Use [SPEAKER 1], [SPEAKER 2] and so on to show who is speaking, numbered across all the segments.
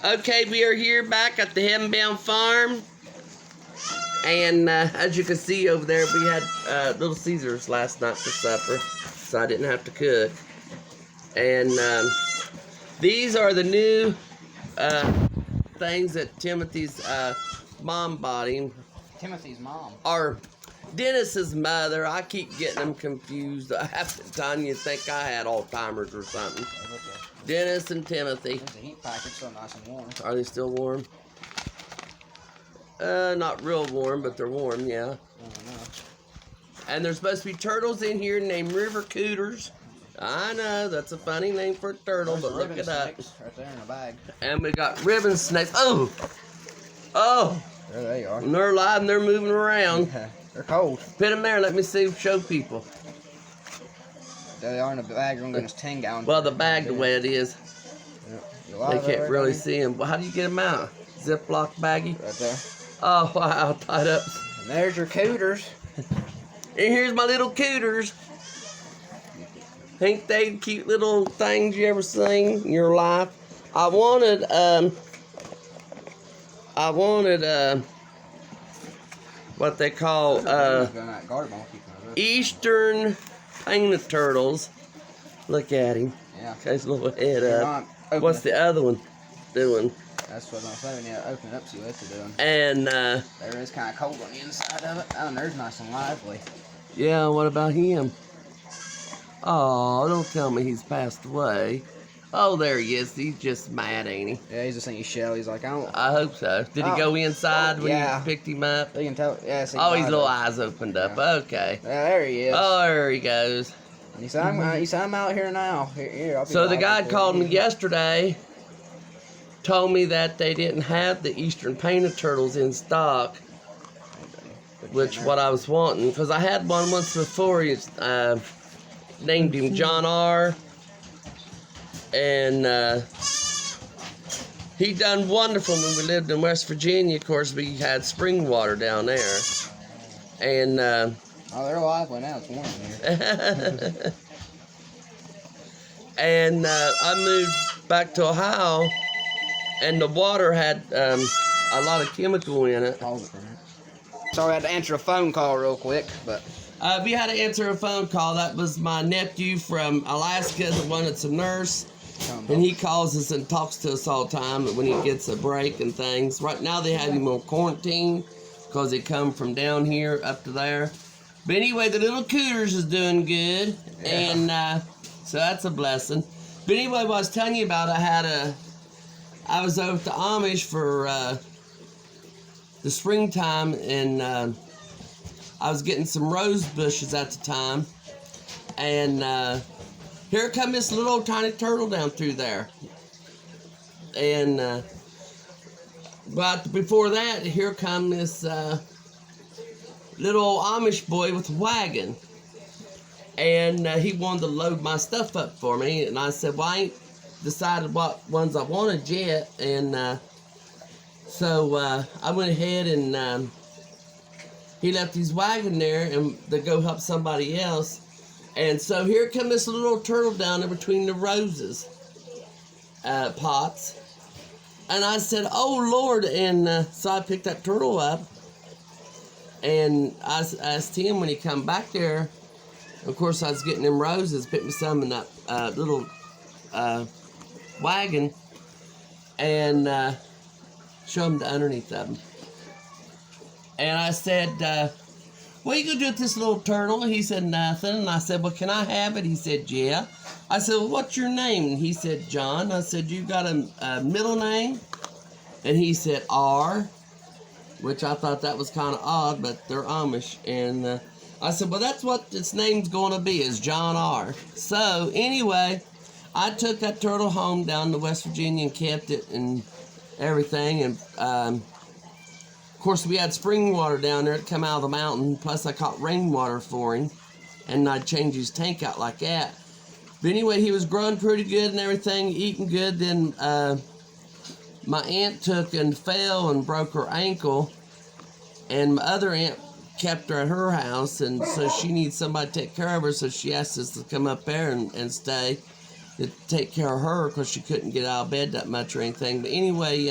[SPEAKER 1] Okay, we are here back at the Heavenbound Farm. And as you can see over there, we had Little Caesars last night for supper. So I didn't have to cook. And these are the new things that Timothy's mom bought him.
[SPEAKER 2] Timothy's mom?
[SPEAKER 1] Or Dennis's mother. I keep getting them confused. Half the time you think I had Alzheimer's or something. Dennis and Timothy.
[SPEAKER 2] There's a heat package, so nice and warm.
[SPEAKER 1] Are they still warm? Not real warm, but they're warm, yeah. And there's supposed to be turtles in here named river cooters. I know, that's a funny name for a turtle, but look it up.
[SPEAKER 2] Right there in a bag.
[SPEAKER 1] And we got ribbon snakes. Oh! Oh!
[SPEAKER 2] There they are.
[SPEAKER 1] And they're alive and they're moving around.
[SPEAKER 2] Yeah, they're cold.
[SPEAKER 1] Put them there, let me see, show people.
[SPEAKER 2] There they are in a bag. We're going to 10 gallon.
[SPEAKER 1] Well, the bag the way it is.
[SPEAKER 2] Yeah.
[SPEAKER 1] They can't really see them. Well, how do you get them out? Ziploc baggie?
[SPEAKER 2] Right there.
[SPEAKER 1] Oh, wow, tied up.
[SPEAKER 2] And there's your cooters.
[SPEAKER 1] And here's my little cooters. Ain't they cute little things you ever seen in your life? I wanted what they call Eastern painted turtles. Look at him.
[SPEAKER 2] Yeah.
[SPEAKER 1] Got his little head up. What's the other one doing?
[SPEAKER 2] That's what I'm saying. Yeah, open it up, see what they're doing.
[SPEAKER 1] And
[SPEAKER 2] there is kind of cold on the inside of it. Oh, and there's nice and lively.
[SPEAKER 1] yeah, what about him? Oh, don't tell me he's passed away. Oh, there he is. He's just mad, ain't he?
[SPEAKER 2] Yeah, he's just saying he's shell. He's like, I don't.
[SPEAKER 1] I hope so. Did he go inside when you picked him up?
[SPEAKER 2] You can tell. Yeah.
[SPEAKER 1] Oh, his little eyes opened up.
[SPEAKER 2] Yeah.
[SPEAKER 1] Okay.
[SPEAKER 2] Yeah, there he is.
[SPEAKER 1] Oh, there he goes.
[SPEAKER 2] He said, I'm out here now. Here, I'll be
[SPEAKER 1] So the guy called me yesterday, told me that they didn't have the Eastern painted turtles in stock, which what I was wanting, because I had one once before. He named him John R. And he done wonderful when we lived in West Virginia. Of course, we had spring water down there. And
[SPEAKER 2] oh, they're lively now. It's warm here.
[SPEAKER 1] And I moved back to Ohio, and the water had a lot of chemical in it.
[SPEAKER 2] Sorry, I had to answer a phone call real quick, but
[SPEAKER 1] we had to answer a phone call. That was my nephew from Alaska, the one that's a nurse. And he calls us and talks to us all the time when he gets a break and things. Right now they have him on quarantine because he come from down here up to there. But anyway, the little cooters is doing good. Yeah. And so that's a blessing. But anyway, what I was telling you about, I was over at the Amish for the springtime, and I was getting some rose bushes at the time. And here come this little old tiny turtle down through there. And but before that, here come this little Amish boy with a wagon. And he wanted to load my stuff up for me. And I said, well, I ain't decided what ones I wanted yet. And so I went ahead and he left his wagon there and to go help somebody else. And so here come this little turtle down there between the roses pots. And I said, oh, Lord. And so I picked that turtle up. And I asked him when he come back there. Of course, I was getting them roses, picked me some in that little wagon. And show him the underneath of them. And I said, what are you going to do with this little turtle? He said, nothing. And I said, well, can I have it? He said, yeah. I said, well, what's your name? And he said, John. I said, you got a middle name? And he said, R, which I thought that was kind of odd, but they're Amish. And I said, well, that's what its name's going to be, is John R. So, anyway, I took that turtle home down to West Virginia and kept it and everything. And, of course, we had spring water down there. It come out of the mountain. Plus, I caught rainwater for him. And I'd change his tank out like that. But anyway, he was growing pretty good and everything, eating good. Then my aunt took and fell and broke her ankle. And my other aunt kept her at her house. And so she needs somebody to take care of her. So she asked us to come up there and stay. to take care of her because she couldn't get out of bed that much or anything. But anyway,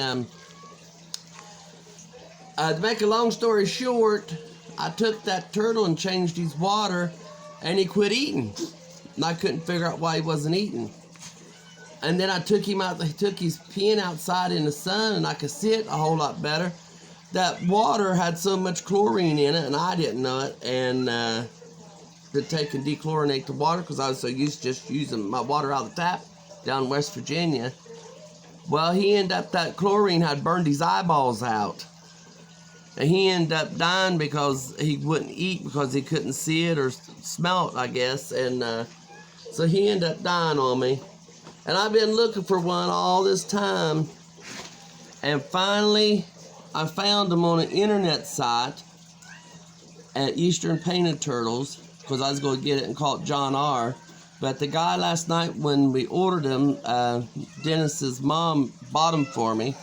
[SPEAKER 1] to make a long story short, I took that turtle and changed his water, and he quit eating. And I couldn't figure out why he wasn't eating. And then I took him out, he took his pen outside in the sun, and I could see it a whole lot better. That water had so much chlorine in it, and I didn't know it, and to take and dechlorinate the water, because I was so used to just using my water out of the tap down in West Virginia. Well, he ended up, that chlorine had burned his eyeballs out. And he ended up dying because he wouldn't eat because he couldn't see it or smell it, I guess. And so he ended up dying on me. And I've been looking for one all this time. And finally, I found them on an internet site at Eastern Painted Turtles, because I was going to get it and call it John R. But the guy last night when we ordered them, Dennis's mom bought them for me.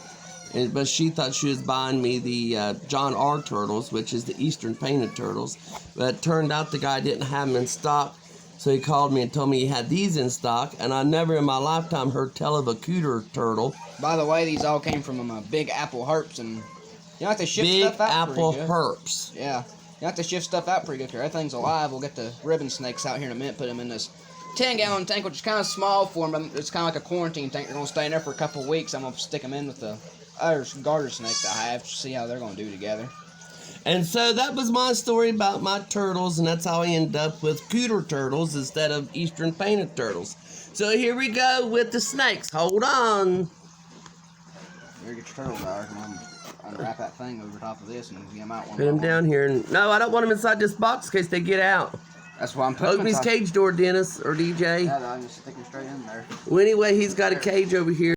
[SPEAKER 1] But she thought she was buying me the John R. turtles, which is the Eastern Painted Turtles. But it turned out the guy didn't have them in stock. So he called me and told me he had these in stock. And I never in my lifetime heard tell of a cooter turtle.
[SPEAKER 2] By the way, these all came from Big Apple herps, and you have to shift
[SPEAKER 1] Big
[SPEAKER 2] stuff out
[SPEAKER 1] Apple
[SPEAKER 2] pretty good.
[SPEAKER 1] herps.
[SPEAKER 2] Yeah, you have to shift stuff out pretty good. Everything's alive. We'll get the ribbon snakes out here in a minute. Put them in this 10-gallon tank, which is kind of small for them. But it's kind of like a quarantine tank. They're gonna stay in there for a couple of weeks. I'm gonna stick them in with the other garter snakes I have to see how they're gonna do together.
[SPEAKER 1] And so that was my story about my turtles, and that's how I ended up with cooter turtles instead of Eastern Painted Turtles. So here we go with the snakes. Hold on.
[SPEAKER 2] Here, get your turtle guard. I'm unwrap that thing over top of this and get them out one.
[SPEAKER 1] Put them down here. No, I don't want them inside this box in case they get out.
[SPEAKER 2] That's why I'm putting
[SPEAKER 1] Open his cage door, Dennis or DJ.
[SPEAKER 2] Yeah, I'm just sticking straight in there.
[SPEAKER 1] Well, anyway, he's got a cage over here.